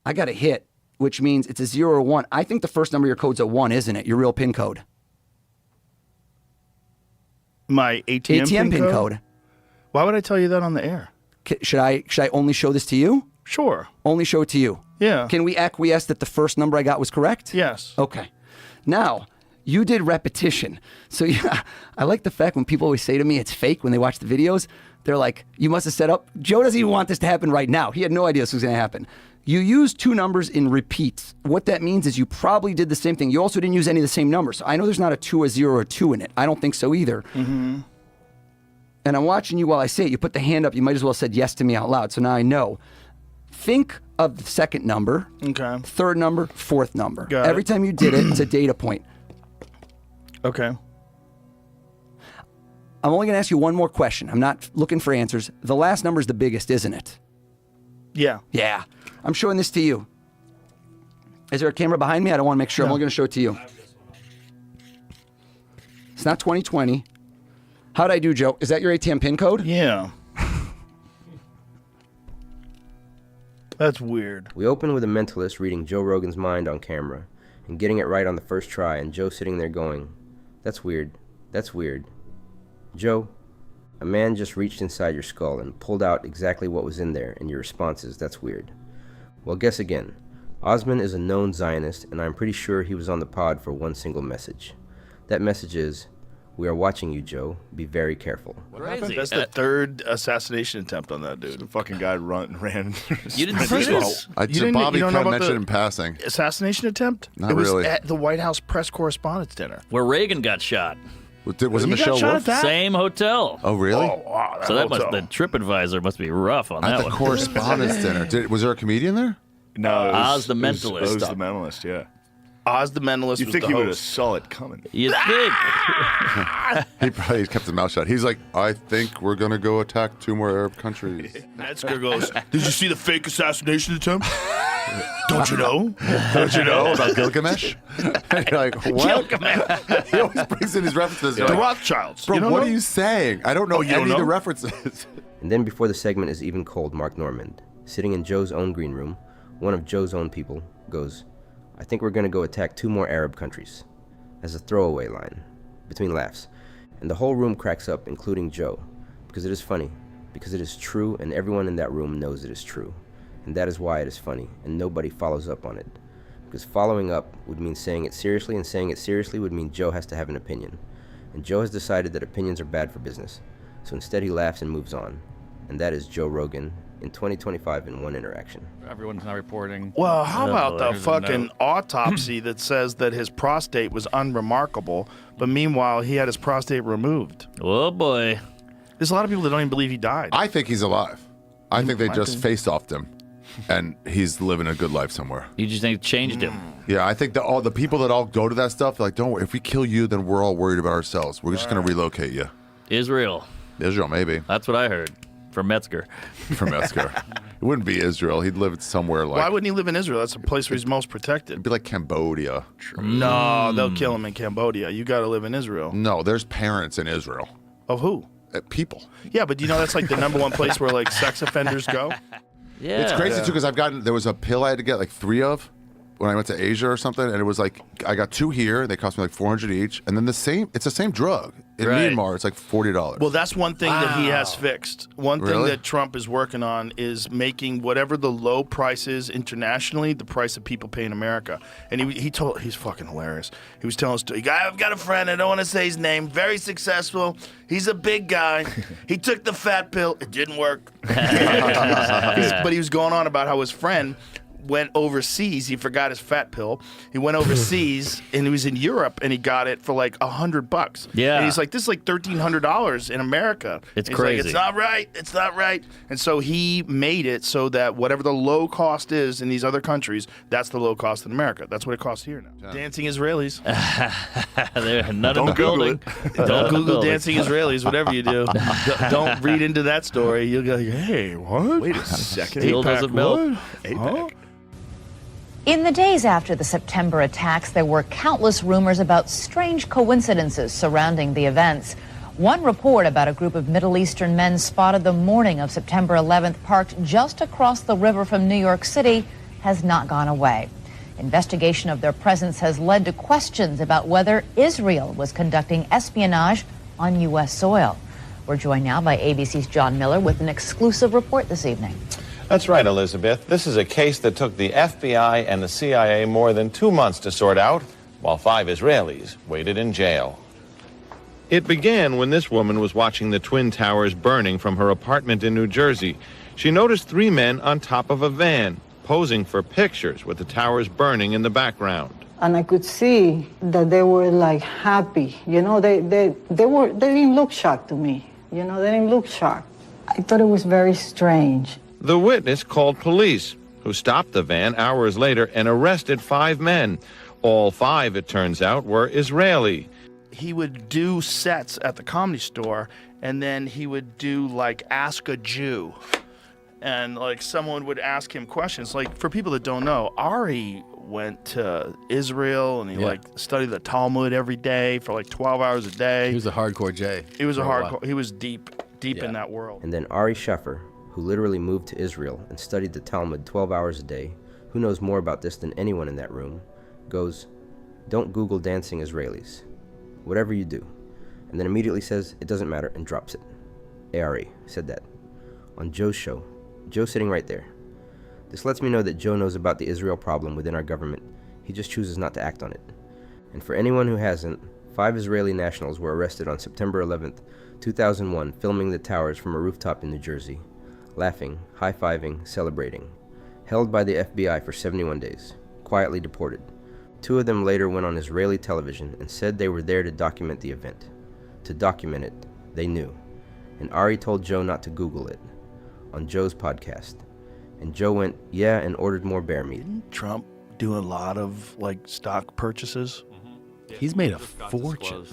I got a hit, which means it's a 0 or 1. I think the first number of your code's a 1, isn't it? Your real PIN code. My ATM PIN code. Why would I tell you that on the air? Should I only show this to you? Sure. Only show it to you. Yeah. Can we acquiesce that the first number I got was correct? Yes. Okay. Now, you did repetition. So yeah, I like the fact when people always say to me it's fake when they watch the videos, they're like, you must have set up. Joe doesn't even want this to happen right now. He had no idea this was going to happen. You used 2 numbers in repeats. What that means is you probably did the same thing. You also didn't use any of the same numbers. So I know there's not a 2, a 0, or a 2 in it. I don't think so either. Mm-hmm. And I'm watching you while I say it. You put the hand up. You might as well have said yes to me out loud. So now I know. Think of the second number, okay. Third number, fourth number. Got Every it. time you did it, it's a data point. Okay. I'm only going to ask you one more question. I'm not looking for answers. The last number is the biggest, isn't it? Yeah. Yeah. I'm showing this to you. Is there a camera behind me? I don't want to make sure. No. I'm only going to show it to you. It's not 2020. How'd I do, Joe? Is that your ATM PIN code? Yeah. That's weird. We open with a mentalist reading Joe Rogan's mind on camera and getting it right on the first try, and Joe sitting there going, "That's weird. That's weird." Joe, a man just reached inside your skull and pulled out exactly what was in there, and your response is, "That's weird." Well, guess again. Osman is a known Zionist, and I'm pretty sure he was on the pod for one single message. That message is, "We are watching you, Joe. Be very careful." Crazy. That's the 3rd assassination attempt on that dude. The fucking guy ran. You didn't see this? Bobby kind of mentioned in passing. Assassination attempt? Not it was really. at the White House press correspondence dinner. Where Reagan got shot. Was it Michelle Wolf? Same hotel. Oh, really? Oh, wow, so that the TripAdvisor must be rough on at that the one. correspondence dinner. Was there a comedian there? No. Oz the Mentalist. Oz the Mentalist, yeah. Oz the Mentalist You was think the he host. would have saw it coming? You think? He probably kept his mouth shut. He's like, I think we're going to go attack 2 more Arab countries. Metzger goes, "Did you see the fake assassination attempt? Don't you know? Don't you know about Gilgamesh?" And you're like, what? Gilgamesh. He always brings in his references. The Rothschilds. Bro, You don't what know? are you saying? I don't know you don't any of the know? references. And then before the segment is even cold, Mark Normand, sitting in Joe's own green room, one of Joe's own people, goes, "I think we're going to go attack 2 more Arab countries," as a throwaway line, between laughs. And the whole room cracks up, including Joe, because it is funny, because it is true, and everyone in that room knows it is true. And that is why it is funny, and nobody follows up on it. Because following up would mean saying it seriously, and saying it seriously would mean Joe has to have an opinion. And Joe has decided that opinions are bad for business. So instead he laughs and moves on. And that is Joe Rogan in 2025 in one interaction. Everyone's not reporting. Well, how about the There's a fucking note. autopsy that says that his prostate was unremarkable, but meanwhile he had his prostate removed? Oh, boy. There's a lot of people that don't even believe he died. I think he's alive. I think they My just opinion. face-offed him, and he's living a good life somewhere. You just think it changed him. Yeah, I think that all the people that all go to that stuff, they're like, don't worry, if we kill you, then we're all worried about ourselves. We're just going to relocate you. Israel. Israel, maybe. That's what I heard from Metzger. From Metzger. It wouldn't be Israel. He'd live somewhere like... Why wouldn't he live in Israel? That's the place where he's most protected. It'd be like Cambodia. No, they'll kill him in Cambodia. You got to live in Israel. No, there's parents in Israel. Of who? People. Yeah, but you know that's like the #1 place where like sex offenders go. Yeah. It's crazy too because there was a pill I had to get like 3 of when I went to Asia or something, and it was like I got 2 here. They cost me like $400 each, and then it's the same drug in Right. Myanmar. It's like $40. Well, that's one thing that he has fixed. One thing Really? that Trump is working on is making whatever the low price is internationally, the price that people pay in America. And he's fucking hilarious. He was telling us, I've got a friend, I don't want to say his name, very successful. He's a big guy. He took the fat pill. It didn't work. But he was going on about how his friend went overseas. He forgot his fat pill. He went overseas and he was in Europe and he got it for like $100. Yeah. And he's like, this is like $1,300 in America. It's And he's crazy. Like, it's not right. It's not right. And so he made it so that whatever the low cost is in these other countries, that's the low cost in America. That's what it costs here now. Dancing Israelis. They're none in the Google building. Don't Google dancing Israelis, whatever you do. Don't read into that story. You'll go, hey, what? Wait a second. Steel doesn't melt. APEC. In the days after the September attacks, there were countless rumors about strange coincidences surrounding the events. One report about a group of Middle Eastern men spotted the morning of September 11th parked just across the river from New York City has not gone away. Investigation of their presence has led to questions about whether Israel was conducting espionage on U.S. soil. We're joined now by ABC's John Miller with an exclusive report this evening. That's right, Elizabeth. This is a case that took the FBI and the CIA more than 2 months to sort out, while 5 Israelis waited in jail. It began when this woman was watching the Twin Towers burning from her apartment in New Jersey. She noticed 3 men on top of a van, posing for pictures with the towers burning in the background. And I could see that they were like happy. You know, they didn't look shocked to me. You know, they didn't look shocked. I thought it was very strange. The witness called police, who stopped the van hours later and arrested 5 men. All 5, it turns out, were Israeli. He would do sets at the Comedy Store, and then he would do like Ask a Jew. And like someone would ask him questions. Like, for people that don't know, Ari went to Israel and he like studied the Talmud every day for like 12 hours a day. He was a hardcore J. He was he was deep in that world. And then Ari Scheffer, who literally moved to Israel and studied the Talmud 12 hours a day, who knows more about this than anyone in that room, goes, "Don't Google dancing Israelis. Whatever you do." And then immediately says, "It doesn't matter," and drops it. Ari said that on Joe's show. Joe sitting right there. This lets me know that Joe knows about the Israel problem within our government. He just chooses not to act on it. And for anyone who hasn't, 5 Israeli nationals were arrested on September 11th, 2001, filming the towers from a rooftop in New Jersey, laughing, high-fiving, celebrating, held by the FBI for 71 days, quietly deported. 2 of them later went on Israeli television and said they were there to document the event. To document it, they knew. And Ari told Joe not to Google it on Joe's podcast. And Joe went, yeah, and ordered more bear meat. Didn't Trump do a lot of like stock purchases? He's made a fortune.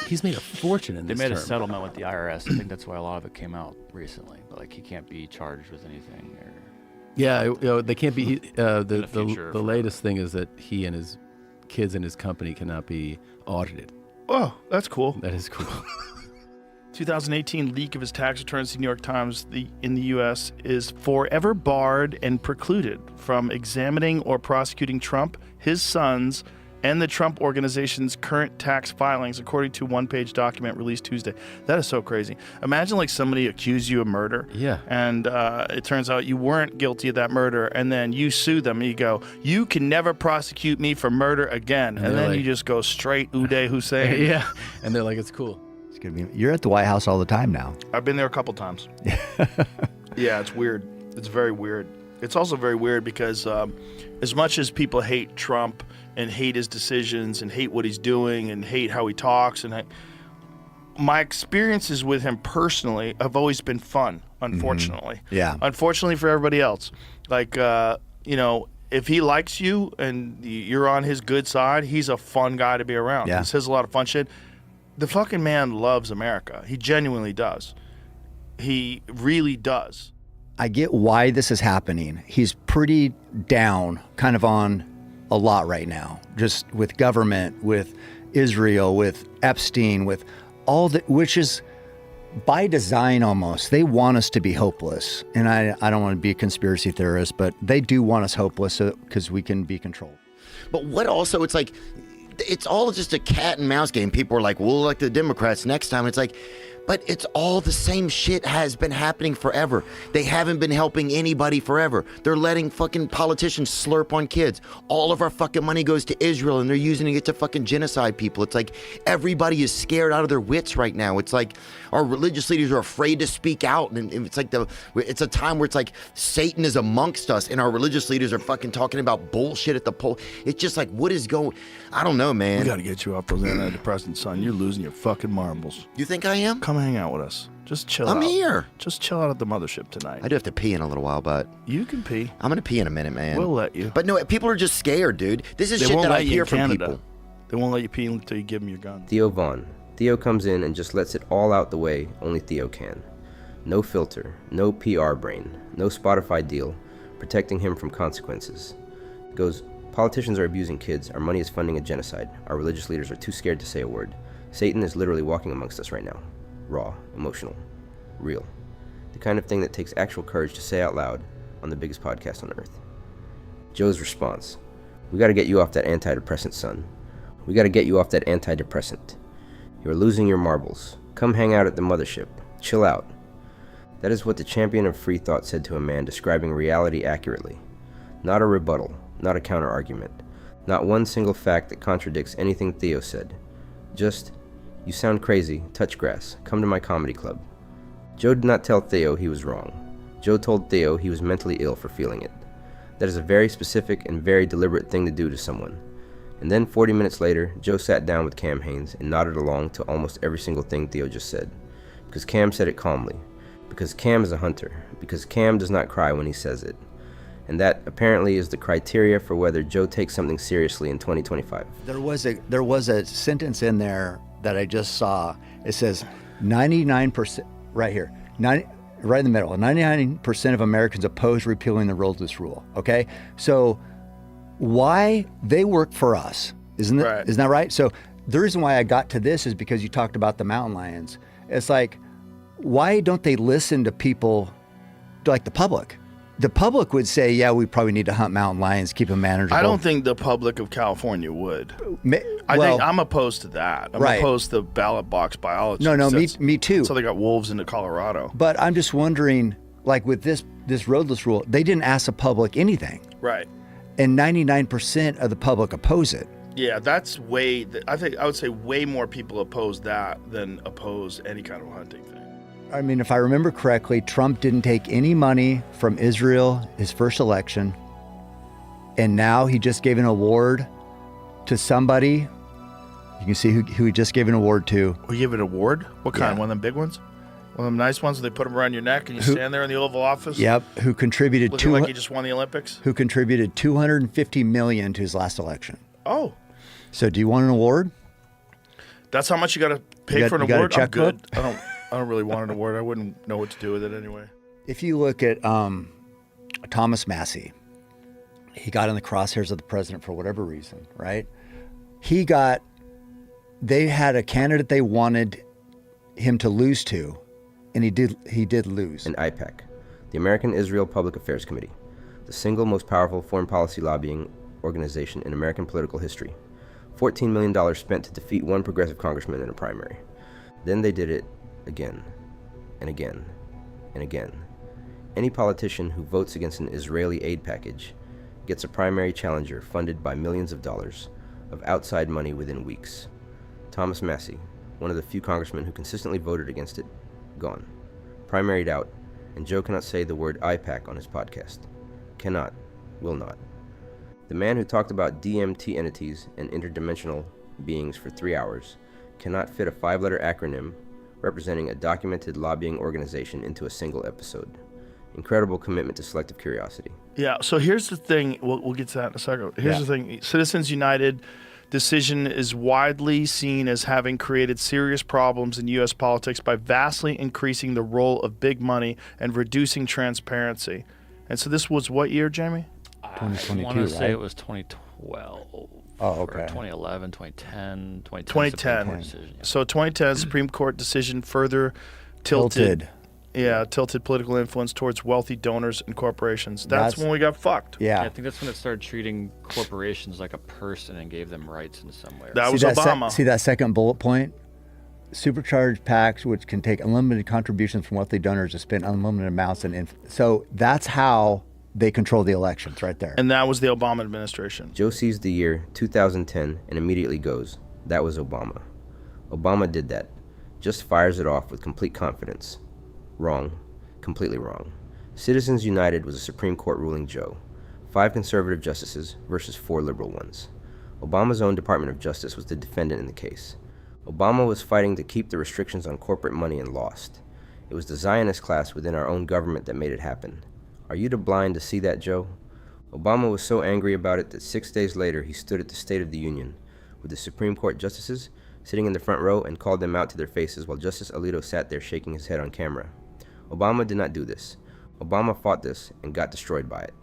He's made a fortune in They this made a term. settlement with the IRS. I think that's why a lot of it came out recently. But like, he can't be charged with anything. Or Yeah, you know, they can't be. the future The for- latest thing is that he and his kids and his company cannot be audited. Oh, that's cool. That is cool. 2018 leak of his tax returns to New York Times in the U.S. is forever barred and precluded from examining or prosecuting Trump, his sons, and the Trump Organization's current tax filings, according to a one-page document released Tuesday. That is so crazy. Imagine like somebody accused you of murder. Yeah. And it turns out you weren't guilty of that murder, and then you sue them and you go, "You can never prosecute me for murder again." And then like, you just go straight Uday Hussein. Yeah, and they're like, it's cool. It's gonna be. You're at the White House all the time now. I've been there a couple times. Yeah, it's weird. It's very weird. It's also very weird because as much as people hate Trump and hate his decisions and hate what he's doing and hate how he talks, and my experiences with him personally have always been fun, unfortunately. Yeah. Unfortunately for everybody else. Like, you know, if he likes you and you're on his good side, he's a fun guy to be around. Yeah. He says a lot of fun shit. The fucking man loves America. He genuinely does. He really does. I get why this is happening. He's pretty down, kind of on a lot right now, just with government, with Israel, with Epstein, with all that, which is by design almost. They want us to be hopeless. And I don't want to be a conspiracy theorist, but they do want us hopeless because we can be controlled. But what also, it's like, it's all just a cat and mouse game. People are like, we'll elect the Democrats next time. It's like, but it's all the same shit has been happening forever. They haven't been helping anybody forever. They're letting fucking politicians slurp on kids. All of our fucking money goes to Israel and they're using it to fucking genocide people. It's like everybody is scared out of their wits right now. It's like our religious leaders are afraid to speak out. And it's like it's a time where it's like Satan is amongst us and our religious leaders are fucking talking about bullshit at the poll. It's just like, what is going, I don't know, man. We got to get you off those antidepressants, son. You're losing your fucking marbles. You think I am? Come hang out with us. Just chill out. I'm here. Just chill out at the mothership tonight. I do have to pee in a little while, but You can pee. I'm going to pee in a minute, man. We'll let you. But no, people are just scared, dude. This is They shit won't that I let you hear in from Canada. people. They won't let you pee until you give them your gun. Theo Vaughn. Theo comes in and just lets it all out the way only Theo can. No filter, no PR brain, no Spotify deal, protecting him from consequences. Goes, politicians are abusing kids, our money is funding a genocide, our religious leaders are too scared to say a word. Satan is literally walking amongst us right now. Raw, emotional, real. The kind of thing that takes actual courage to say out loud on the biggest podcast on earth. Joe's response. We gotta get you off that antidepressant, son. We gotta get you off that antidepressant. You're losing your marbles. Come hang out at the mothership. Chill out. That is what the champion of free thought said to a man describing reality accurately. Not a rebuttal, not a counter-argument, not one single fact that contradicts anything Theo said. Just, you sound crazy, touch grass, come to my comedy club. Joe did not tell Theo he was wrong. Joe told Theo he was mentally ill for feeling it. That is a very specific and very deliberate thing to do to someone. And then 40 minutes later, Joe sat down with Cam Haines and nodded along to almost every single thing Theo just said. Because Cam said it calmly. Because Cam is a hunter. Because Cam does not cry when he says it. And that apparently is the criteria for whether Joe takes something seriously in 2025. There was a sentence in there that I just saw. It says 99%, right here, right in the middle, 99% of Americans oppose repealing the roadless rule. Okay, so why they work for us? Isn't that right? So the reason why I got to this is because you talked about the mountain lions. It's like, why don't they listen to people like the public? The public would say, yeah, we probably need to hunt mountain lions, keep them manageable. I don't think the public of California would. I well, think I'm opposed to that. I'm right. opposed to ballot box biology. No, me too. So they got wolves into Colorado. But I'm just wondering, like with this roadless rule, they didn't ask the public anything. Right. And 99% of the public oppose it. Yeah, that's I would say way more people oppose that than oppose any kind of hunting thing. I mean, if I remember correctly, Trump didn't take any money from Israel his first election, and now he just gave an award to somebody. You can see who he just gave an award to. We give an award? What kind? Yeah. One of them big ones? One of them nice ones where they put them around your neck and you stand there in the Oval Office? Yep. Who contributed looking like he just won the Olympics? Who contributed $250 million to his last election. Oh. So do you want an award? That's how much you got to pay for an you got a award? I'm good. checkbook? I don't really want an award. I wouldn't know what to do with it anyway. If you look at Thomas Massey, he got in the crosshairs of the president for whatever reason, right? They had a candidate they wanted him to lose to, and he did lose. And IPAC, the American Israel Public Affairs Committee, the single most powerful foreign policy lobbying organization in American political history. $14 million spent to defeat one progressive congressman in a primary. Then they did it again, and again, and again. Any politician who votes against an Israeli aid package gets a primary challenger funded by millions of dollars of outside money within weeks. Thomas Massey, one of the few congressmen who consistently voted against it, gone. Primaried out, and Joe cannot say the word IPAC on his podcast. Cannot, will not. The man who talked about DMT entities and interdimensional beings for 3 hours cannot fit a 5-letter acronym representing a documented lobbying organization into a single episode. Incredible commitment to selective curiosity. Yeah, so here's the thing. We'll get to that in a second. Here's the thing. Citizens United decision is widely seen as having created serious problems in U.S. politics by vastly increasing the role of big money and reducing transparency. And so this was what year, Jamie? 2022, I want to say right? it was 2012. Oh, okay. Or 2011, 2010, 2010. Decision, yeah. So 2010 Supreme Court decision further tilted political influence towards wealthy donors and corporations. That's when we got fucked. Yeah. I think that's when it started treating corporations like a person and gave them rights in some way. That was Obama. See that second bullet point? Supercharged PACs, which can take unlimited contributions from wealthy donors to spend unlimited amounts. So that's how they control the elections right there. And that was the Obama administration. Joe sees the year 2010 and immediately goes, that was Obama. Obama did that. Just fires it off with complete confidence. Wrong. Completely wrong. Citizens United was a Supreme Court ruling Joe. 5 conservative justices versus 4 liberal ones. Obama's own Department of Justice was the defendant in the case. Obama was fighting to keep the restrictions on corporate money and lost. It was the Zionist class within our own government that made it happen. Are you too blind to see that, Joe? Obama was so angry about it that 6 days later he stood at the State of the Union with the Supreme Court justices sitting in the front row and called them out to their faces while Justice Alito sat there shaking his head on camera. Obama did not do this. Obama fought this and got destroyed by it.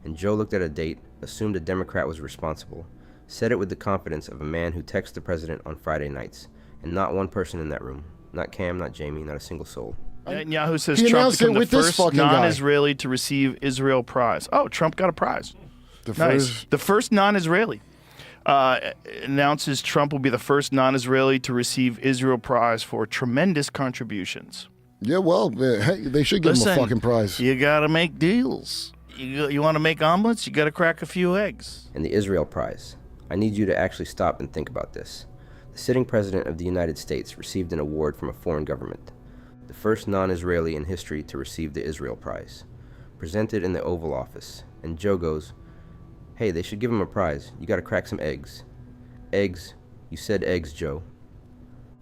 And Joe looked at a date, assumed a Democrat was responsible, said it with the confidence of a man who texts the president on Friday nights, and not one person in that room. Not Cam, not Jamie, not a single soul. Netanyahu says He Trump announced it became the with this first fucking guy. non-Israeli to receive Israel prize. Oh, Trump got a prize. Nice. The first non-Israeli. Announces Trump will be the first non-Israeli to receive Israel Prize for tremendous contributions. Yeah, well, hey, they should give him a fucking prize. You got to make deals. You want to make omelets? You got to crack a few eggs. And the Israel Prize. I need you to actually stop and think about this. The sitting president of the United States received an award from a foreign government. The first non-Israeli in history to receive the Israel Prize. Presented in the Oval Office. And Joe goes, hey, they should give him a prize. You gotta crack some eggs. Eggs. You said eggs, Joe.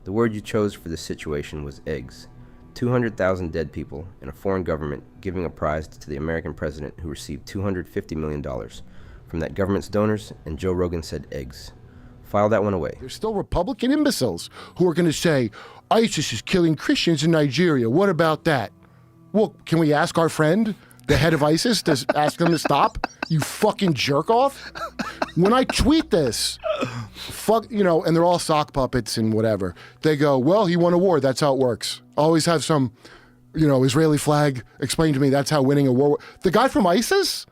The word you chose for this situation was eggs. 200,000 dead people and a foreign government giving a prize to the American president who received $250 million from that government's donors, and Joe Rogan said eggs. File that one away. There's still Republican imbeciles who are going to say, ISIS is killing Christians in Nigeria. What about that? Well, can we ask our friend, the head of ISIS, to ask them to stop? You fucking jerk off. When I tweet this, and they're all sock puppets and whatever. They go, well, he won a war. That's how it works. Always have some, Israeli flag explain to me that's how winning a war. The guy from ISIS?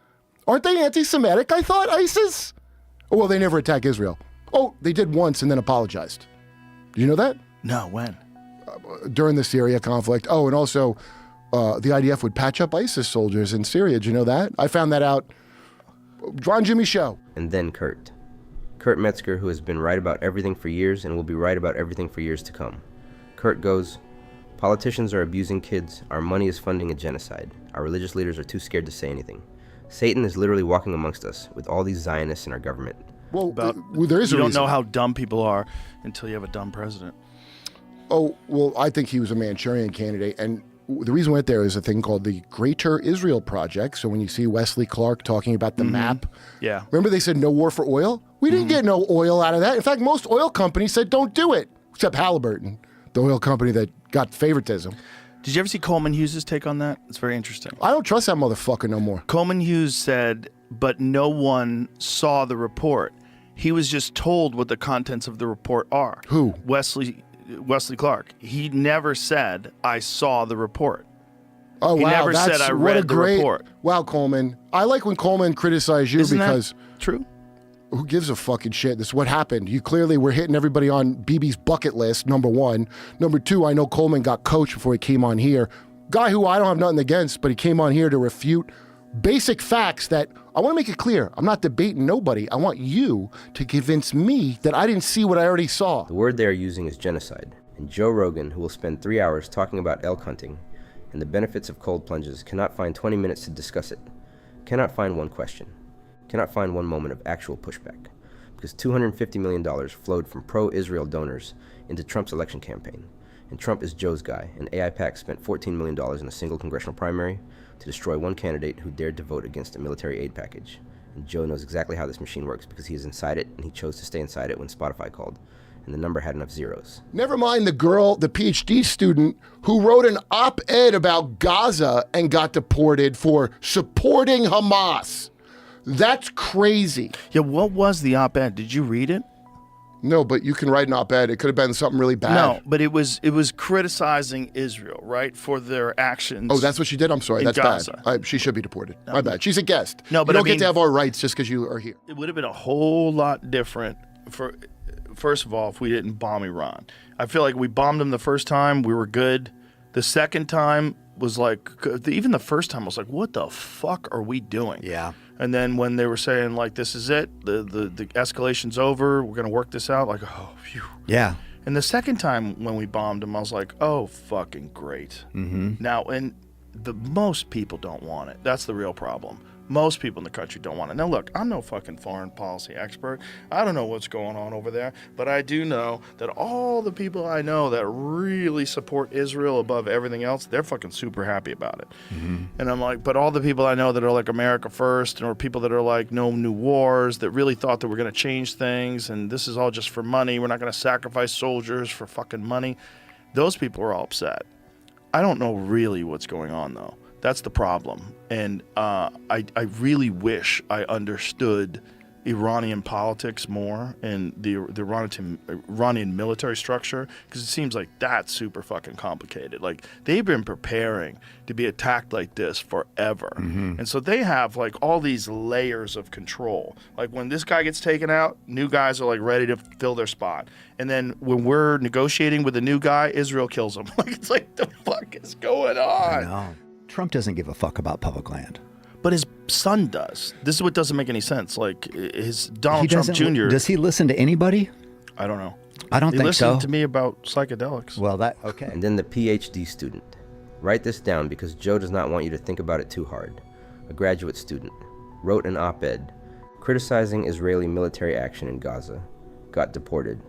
Aren't they anti-Semitic? I thought ISIS. Oh, well, they never attack Israel. Oh, they did once and then apologized. Do you know that? No, when? During the Syria conflict. Oh, and also the IDF would patch up ISIS soldiers in Syria. Did you know that? I found that out. Ron Jimmy show. And then Kurt. Kurt Metzger, who has been right about everything for years and will be right about everything for years to come. Kurt goes, politicians are abusing kids. Our money is funding a genocide. Our religious leaders are too scared to say anything. Satan is literally walking amongst us with all these Zionists in our government. Well, there is a reason. You don't know how dumb people are until you have a dumb president. Oh, well, I think he was a Manchurian candidate. And the reason we went there is a thing called the Greater Israel Project. So when you see Wesley Clark talking about the map, yeah. Remember they said no war for oil? We didn't get no oil out of that. In fact, most oil companies said don't do it, except Halliburton, the oil company that got favoritism. Did you ever see Coleman Hughes' take on that? It's very interesting. I don't trust that motherfucker no more. Coleman Hughes said, but no one saw the report. He was just told what the contents of the report are. Who? Wesley Clark. He never said, I saw the report. Oh, he wow. never That's said, I what read a great, the report. Wow, Coleman. I like when Coleman criticizes you. Isn't because that true? Who gives a fucking shit? This is what happened. You clearly were hitting everybody on BB's bucket list, number one. Number two, I know Coleman got coached before he came on here. Guy who I don't have nothing against, but he came on here to refute basic facts that I want to make it clear. I'm not debating nobody. I want you to convince me that I didn't see what I already saw. The word they are using is genocide. And Joe Rogan, who will spend 3 hours talking about elk hunting and the benefits of cold plunges, cannot find 20 minutes to discuss it. Cannot find one question. Cannot find one moment of actual pushback. Because $250 million flowed from pro-Israel donors into Trump's election campaign. And Trump is Joe's guy, and AIPAC spent $14 million in a single congressional primary to destroy one candidate who dared to vote against a military aid package. And Joe knows exactly how this machine works because he is inside it, and he chose to stay inside it when Spotify called. And the number had enough zeros. Never mind the girl, the PhD student, who wrote an op-ed about Gaza and got deported for supporting Hamas. That's crazy. Yeah, what was the op-ed? Did you read it? No, but you can write an op-ed. It could have been something really bad. No, but it was criticizing Israel, right, for their actions. Oh, that's what she did? I'm sorry. That's Gaza. bad. She should be deported. My bad. She's a guest. No, but you don't I mean, get to have our rights just because you are here. It would have been a whole lot different first of all, if we didn't bomb Iran. I feel like we bombed them the first time. We were good. The second time was like, even the first time I was like, what the fuck are we doing? Yeah. And then when they were saying like, this is it, the escalation's over, we're going to work this out, like, oh, phew. Yeah. And the second time when we bombed them, I was like, oh, fucking great. Mm-hmm. Now, and most people don't want it. That's the real problem. Most people in the country don't want it. Now, look, I'm no fucking foreign policy expert. I don't know what's going on over there, but I do know that all the people I know that really support Israel above everything else, they're fucking super happy about it. Mm-hmm. And I'm like, but all the people I know that are like America first, or people that are like no new wars, that really thought that we're going to change things, and this is all just for money, we're not going to sacrifice soldiers for fucking money, those people are all upset. I don't know really what's going on, though. That's the problem. And I really wish I understood Iranian politics more and the Iranian military structure, because it seems like that's super fucking complicated. Like, they've been preparing to be attacked like this forever. And so they have like all these layers of control. Like, when this guy gets taken out, new guys are like ready to fill their spot. And then when we're negotiating with a new guy, Israel kills him. Like, it's like, the fuck is going on? I know. Trump doesn't give a fuck about public land. But his son does. This is what doesn't make any sense. Like, his Donald Trump doesn't- Jr. Does he listen to anybody? I don't know. I don't He think listened so. to me about psychedelics. Well, okay. And then the PhD student. Write this down because Joe does not want you to think about it too hard. A graduate student wrote an op-ed criticizing Israeli military action in Gaza, got deported.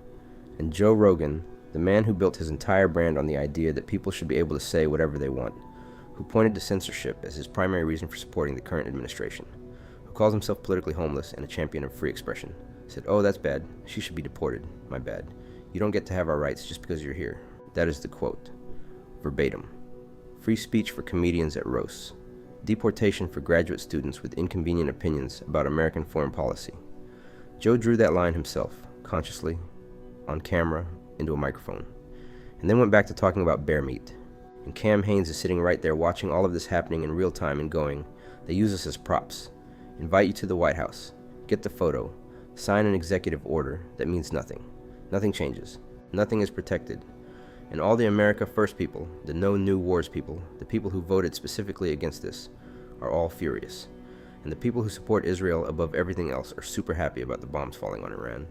And Joe Rogan, the man who built his entire brand on the idea that people should be able to say whatever they want, who pointed to censorship as his primary reason for supporting the current administration, who calls himself politically homeless and a champion of free expression, said, "Oh, that's bad. She should be deported. My bad. You don't get to have our rights just because you're here." That is the quote. Verbatim. Free speech for comedians at roasts. Deportation for graduate students with inconvenient opinions about American foreign policy. Joe drew that line himself, consciously, on camera, into a microphone, and then went back to talking about bear meat. And Cam Haines is sitting right there watching all of this happening in real time and going, "They use us as props. Invite you to the White House. Get the photo. Sign an executive order that means nothing. Nothing changes. Nothing is protected. And all the America First people, the No New Wars people, the people who voted specifically against this, are all furious. And the people who support Israel above everything else are super happy about the bombs falling on Iran."